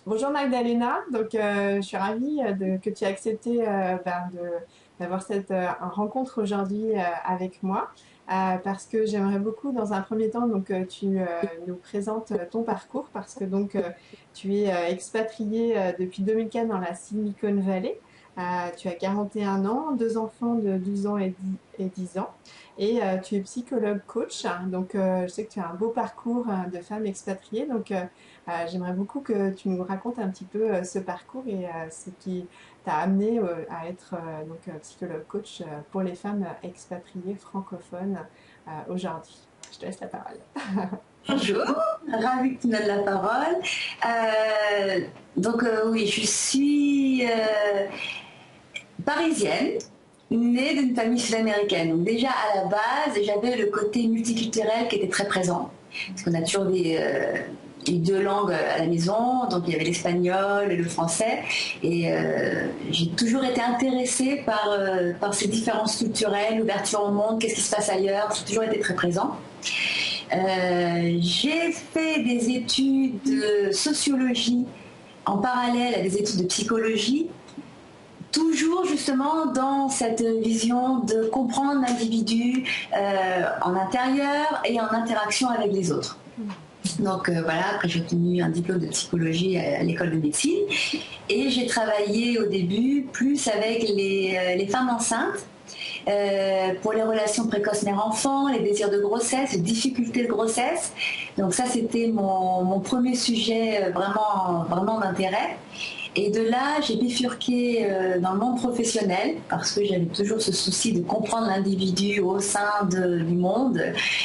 Bonjour Magdalena, je suis ravie que tu aies accepté d'avoir cette rencontre aujourd'hui avec moi parce que j'aimerais beaucoup dans un premier temps tu nous présentes ton parcours parce que tu es expatriée depuis 2004 dans la Silicon Valley. Tu as 41 ans, deux enfants de 12 ans et 10 ans et tu es psychologue coach. Je sais que tu as un beau parcours de femme expatriée j'aimerais beaucoup que tu nous racontes un petit peu ce parcours et ce qui t'a amené à être psychologue coach pour les femmes expatriées francophones aujourd'hui. Je te laisse la parole. Bonjour, ravie que tu me donnes la parole. Oui, je suis parisienne, née d'une famille sud-américaine. Donc déjà à la base, j'avais le côté multiculturel qui était très présent, parce qu'on a toujours les deux langues à la maison, donc il y avait l'espagnol et le français, et j'ai toujours été intéressée par ces différences culturelles, l'ouverture au monde, qu'est-ce qui se passe ailleurs, ça a toujours été très présent. J'ai fait des études de sociologie en parallèle à des études de psychologie, toujours justement dans cette vision de comprendre l'individu en intérieur et en interaction avec les autres. Voilà, après j'ai obtenu un diplôme de psychologie à l'école de médecine et j'ai travaillé au début plus avec les femmes enceintes pour les relations précoces mère-enfant, les désirs de grossesse, les difficultés de grossesse. Donc ça, c'était mon premier sujet vraiment d'intérêt. Et de là, j'ai bifurqué dans le monde professionnel parce que j'avais toujours ce souci de comprendre l'individu au sein du monde,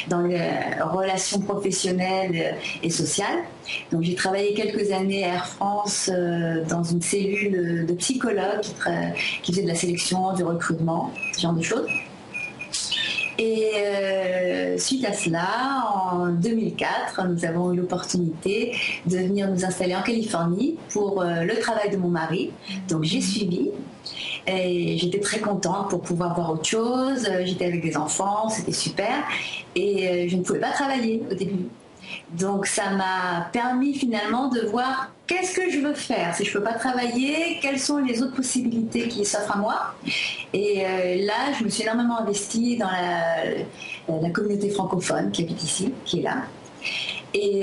dans les relations professionnelles et sociales. Donc j'ai travaillé quelques années à Air France dans une cellule de psychologues qui faisait de la sélection, du recrutement, ce genre de choses. Et suite à cela, en 2004, nous avons eu l'opportunité de venir nous installer en Californie pour le travail de mon mari. Donc j'ai suivi et j'étais très contente pour pouvoir voir autre chose. J'étais avec des enfants, c'était super. Et je ne pouvais pas travailler au début. Donc ça m'a permis finalement de voir qu'est-ce que je veux faire. Si je ne peux pas travailler, quelles sont les autres possibilités qui s'offrent à moi. Et là, je me suis énormément investie dans la communauté francophone qui habite ici, qui est là. Et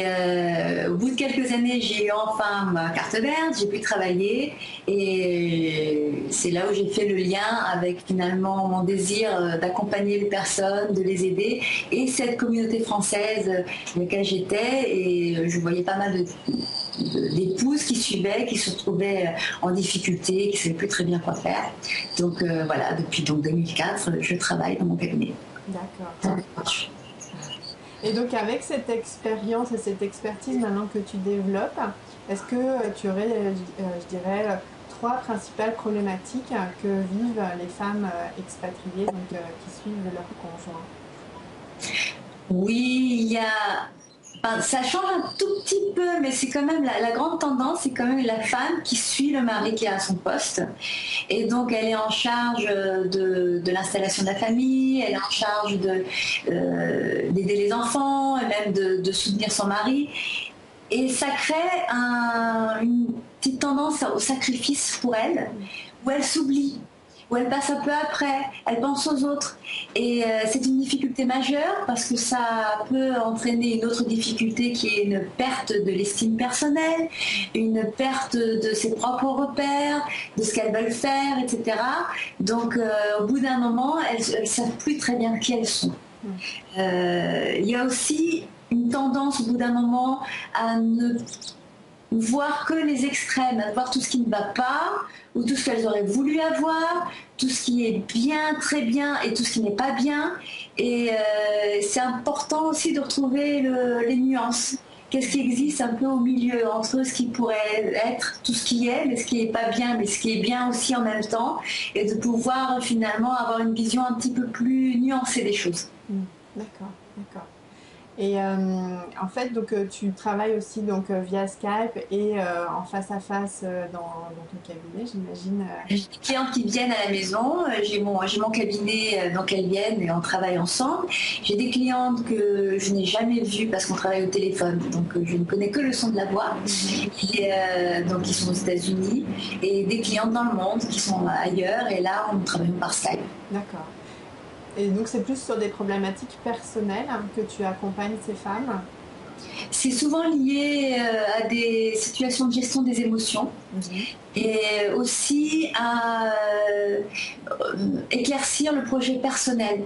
au bout de quelques années, j'ai eu enfin ma carte verte, j'ai pu travailler et c'est là où j'ai fait le lien avec finalement mon désir d'accompagner les personnes, de les aider et cette communauté française dans laquelle j'étais et je voyais pas mal d'épouses qui suivaient, qui se retrouvaient en difficulté, qui ne savaient plus très bien quoi faire. Donc voilà, depuis 2004, je travaille dans mon cabinet. D'accord. Et donc avec cette expérience et cette expertise maintenant que tu développes, est-ce que tu aurais, je dirais, trois principales problématiques que vivent les femmes expatriées qui suivent leur conjoint? Oui, il y a... Enfin, ça change un tout petit peu, mais c'est quand même la grande tendance, c'est quand même la femme qui suit le mari qui est à son poste. Et donc, elle est en charge de l'installation de la famille, elle est en charge d'aider les enfants, et même de soutenir son mari. Et ça crée une petite tendance au sacrifice pour elle, où elle s'oublie, où elle passe un peu après, elle pense aux autres. Et c'est une difficulté majeure parce que ça peut entraîner une autre difficulté qui est une perte de l'estime personnelle, une perte de ses propres repères, de ce qu'elles veulent faire, etc. Donc au bout d'un moment, elles ne savent plus très bien qui elles sont. Il y a aussi une tendance au bout d'un moment à ne voir que les extrêmes, à voir tout ce qui ne va pas, ou tout ce qu'elles auraient voulu avoir, tout ce qui est bien, très bien, et tout ce qui n'est pas bien. Et c'est important aussi de retrouver les nuances. Qu'est-ce qui existe un peu au milieu entre ce qui pourrait être tout ce qui est, mais ce qui n'est pas bien, mais ce qui est bien aussi en même temps, et de pouvoir finalement avoir une vision un petit peu plus nuancée des choses. D'accord, d'accord. Et en fait, donc tu travailles aussi donc via Skype et en face à face dans ton cabinet, j'imagine. J'ai des clientes qui viennent à la maison, j'ai mon cabinet, donc elles viennent et on travaille ensemble. J'ai des clientes que je n'ai jamais vues parce qu'on travaille au téléphone, donc je ne connais que le son de la voix, et, donc ils sont aux États-Unis, et des clientes dans le monde qui sont ailleurs, et là on travaille par Skype. D'accord. Et donc c'est plus sur des problématiques personnelles que tu accompagnes ces femmes. C'est souvent lié à des situations de gestion des émotions. Et aussi à éclaircir le projet personnel,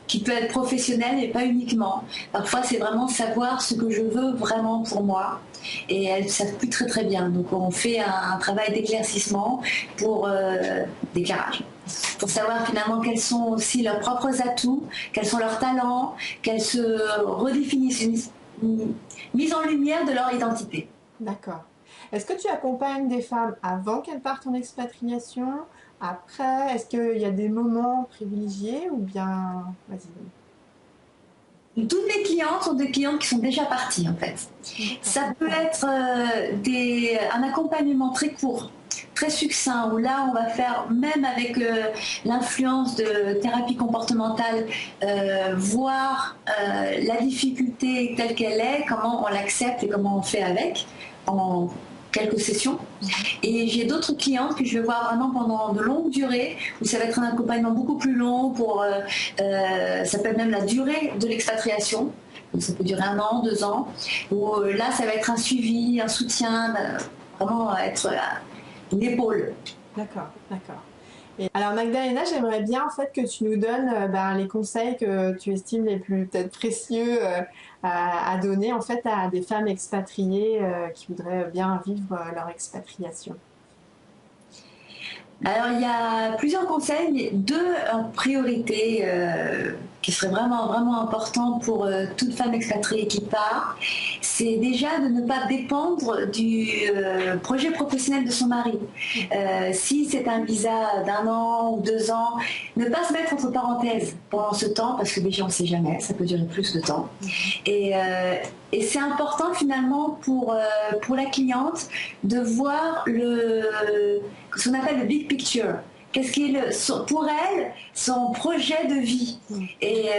qui peut être professionnel et pas uniquement. Parfois, c'est vraiment savoir ce que je veux vraiment pour moi. Et elles ne savent plus très très bien. Donc, on fait un travail d'éclaircissement pour d'éclairage. Pour savoir finalement quels sont aussi leurs propres atouts, quels sont leurs talents, qu'elles se redéfinissent, une mise en lumière de leur identité. D'accord. Est-ce que tu accompagnes des femmes avant qu'elles partent en expatriation? Après? Est-ce qu'il y a des moments privilégiés ou bien... Vas-y. Toutes mes clientes sont des clientes qui sont déjà parties en fait. Ça peut être un accompagnement très court, très succinct, où là on va faire, même avec l'influence de thérapie comportementale, voir la difficulté telle qu'elle est, comment on l'accepte et comment on fait avec, en quelques sessions. Et j'ai d'autres clientes que je vais voir vraiment pendant de longues durées, où ça va être un accompagnement beaucoup plus long, ça peut être même la durée de l'expatriation. Donc ça peut durer 1 an, 2 ans, où là ça va être un suivi, un soutien, vraiment être une épaule. D'accord, d'accord. Et alors Magdalena, j'aimerais bien en fait que tu nous donnes les conseils que tu estimes les plus peut-être précieux à donner en fait à des femmes expatriées qui voudraient bien vivre leur expatriation. Alors il y a plusieurs conseils, mais 2 en priorité qui seraient vraiment, vraiment importants pour toute femme expatriée qui part. C'est déjà de ne pas dépendre du projet professionnel de son mari. Si c'est un visa d'1 an ou 2 ans, ne pas se mettre entre parenthèses pendant ce temps, parce que déjà on ne sait jamais, ça peut durer plus de temps. Et c'est important finalement pour la cliente de voir ce qu'on appelle le big picture. Qu'est-ce qui est pour elle son projet de vie. Et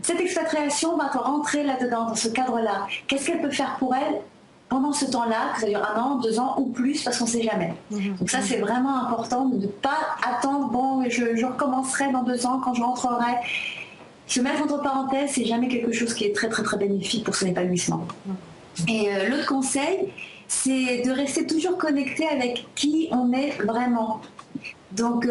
cette expatriation va rentrer là-dedans, dans ce cadre-là. Qu'est-ce qu'elle peut faire pour elle pendant ce temps-là, que ça dure 1 an, 2 ans ou plus, parce qu'on ne sait jamais. Donc ça, c'est vraiment important de ne pas attendre, bon, je recommencerai dans 2 ans quand je rentrerai. Se mettre entre parenthèses, c'est jamais quelque chose qui est très très très bénéfique pour son épanouissement. Et l'autre conseil, c'est de rester toujours connecté avec qui on est vraiment. Donc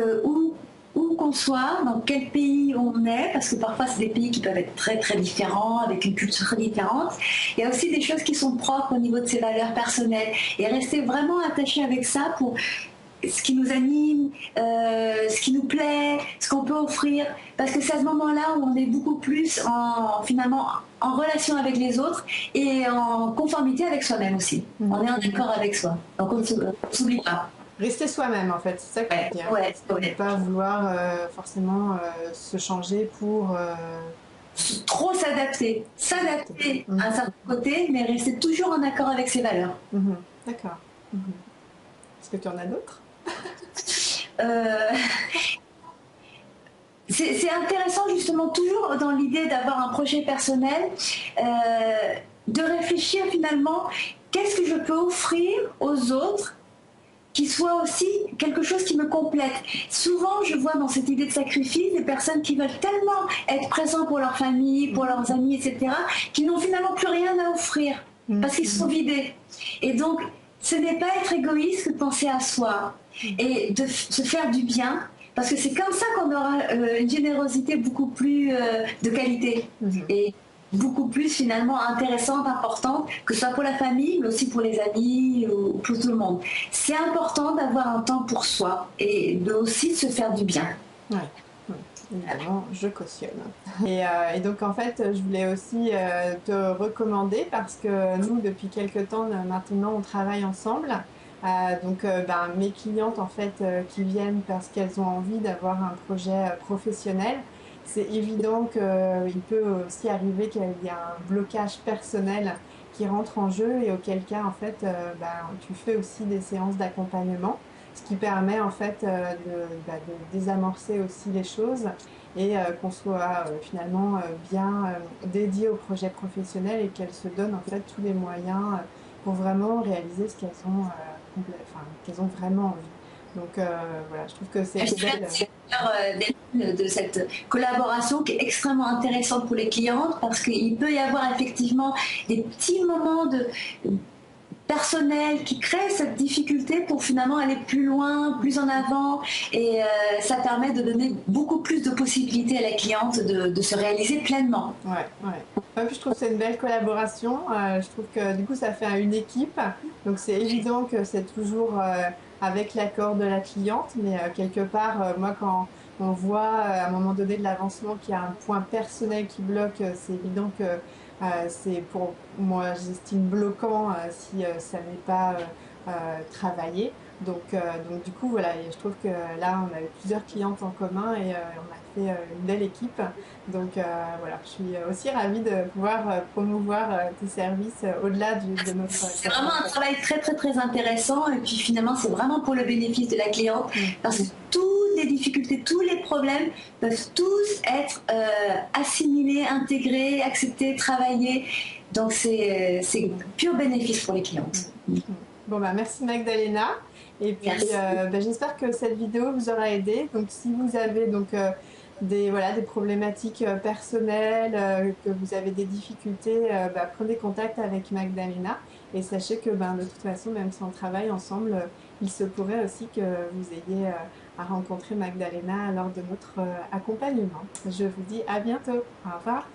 où qu'on soit, dans quel pays on est, parce que parfois c'est des pays qui peuvent être très très différents, avec une culture très différente. Il y a aussi des choses qui sont propres au niveau de ses valeurs personnelles. Et rester vraiment attaché avec ça pour ce qui nous anime, ce qui nous plaît, ce qu'on peut offrir. Parce que c'est à ce moment-là où on est beaucoup plus finalement en relation avec les autres et en conformité avec soi-même aussi. On est en accord avec soi. Donc on ne s'oublie pas. Rester soi-même en fait, c'est ça que tu dis. Ne pas vouloir forcément se changer pour... Trop s'adapter. S'adapter à un certain côté, mais rester toujours en accord avec ses valeurs. D'accord. Est-ce que tu en as d'autres? C'est intéressant justement toujours dans l'idée d'avoir un projet personnel, de réfléchir finalement qu'est-ce que je peux offrir aux autres qui soit aussi quelque chose qui me complète. Souvent, je vois dans cette idée de sacrifice des personnes qui veulent tellement être présentes pour leur famille, pour leurs amis, etc., qui n'ont finalement plus rien à offrir parce qu'ils sont vidés. Et donc, ce n'est pas être égoïste que de penser à soi et de se faire du bien, parce que c'est comme ça qu'on aura une générosité beaucoup plus de qualité et beaucoup plus finalement intéressante, importante, que ce soit pour la famille, mais aussi pour les amis ou pour tout le monde. C'est important d'avoir un temps pour soi et de aussi se faire du bien. Ouais. Évidemment, je cautionne. Et donc en fait, je voulais aussi te recommander, parce que nous, depuis quelques temps maintenant, on travaille ensemble. Mes clientes en fait qui viennent parce qu'elles ont envie d'avoir un projet professionnel, c'est évident qu'il peut aussi arriver qu'il y a un blocage personnel qui rentre en jeu et auquel cas, en fait, ben, tu fais aussi des séances d'accompagnement, ce qui permet en fait de désamorcer aussi les choses et qu'on soit finalement bien dédié au projet professionnel et qu'elles se donnent en fait tous les moyens pour vraiment réaliser ce qu'elles ont, enfin, qu'elles ont vraiment envie. Donc voilà, je trouve que c'est une belle. De cette collaboration qui est extrêmement intéressante pour les clientes parce qu'il peut y avoir effectivement des petits moments de personnel qui créent cette difficulté pour finalement aller plus loin, plus en avant et ça permet de donner beaucoup plus de possibilités à la cliente de se réaliser pleinement. Ouais, ouais. Ouais, puis je trouve que c'est une belle collaboration. Je trouve que du coup, ça fait une équipe. Donc, c'est évident que c'est toujours avec l'accord de la cliente. Mais quelque part, moi, quand on voit à un moment donné de l'avancement qu'il y a un point personnel qui bloque, c'est évident que c'est pour moi, j'estime bloquant si ça n'est pas travaillé. Donc du coup, voilà, et je trouve que là, on a eu plusieurs clientes en commun et on a fait une belle équipe. Donc voilà, je suis aussi ravie de pouvoir promouvoir tes services au-delà de notre C'est vraiment un travail très très très intéressant et puis finalement c'est vraiment pour le bénéfice de la cliente parce que toutes les difficultés, tous les problèmes peuvent tous être assimilés, intégrés, acceptés, travaillés. Donc c'est pur bénéfice pour les clientes. Bon bah merci Magdalena. Et puis bah, j'espère que cette vidéo vous aura aidé. Donc si vous avez donc des problématiques personnelles, que vous avez des difficultés, bah, prenez contact avec Magdalena et sachez que ben, de toute façon, même si on travaille ensemble, il se pourrait aussi que vous ayez à rencontrer Magdalena lors de notre accompagnement. Je vous dis à bientôt. Au revoir.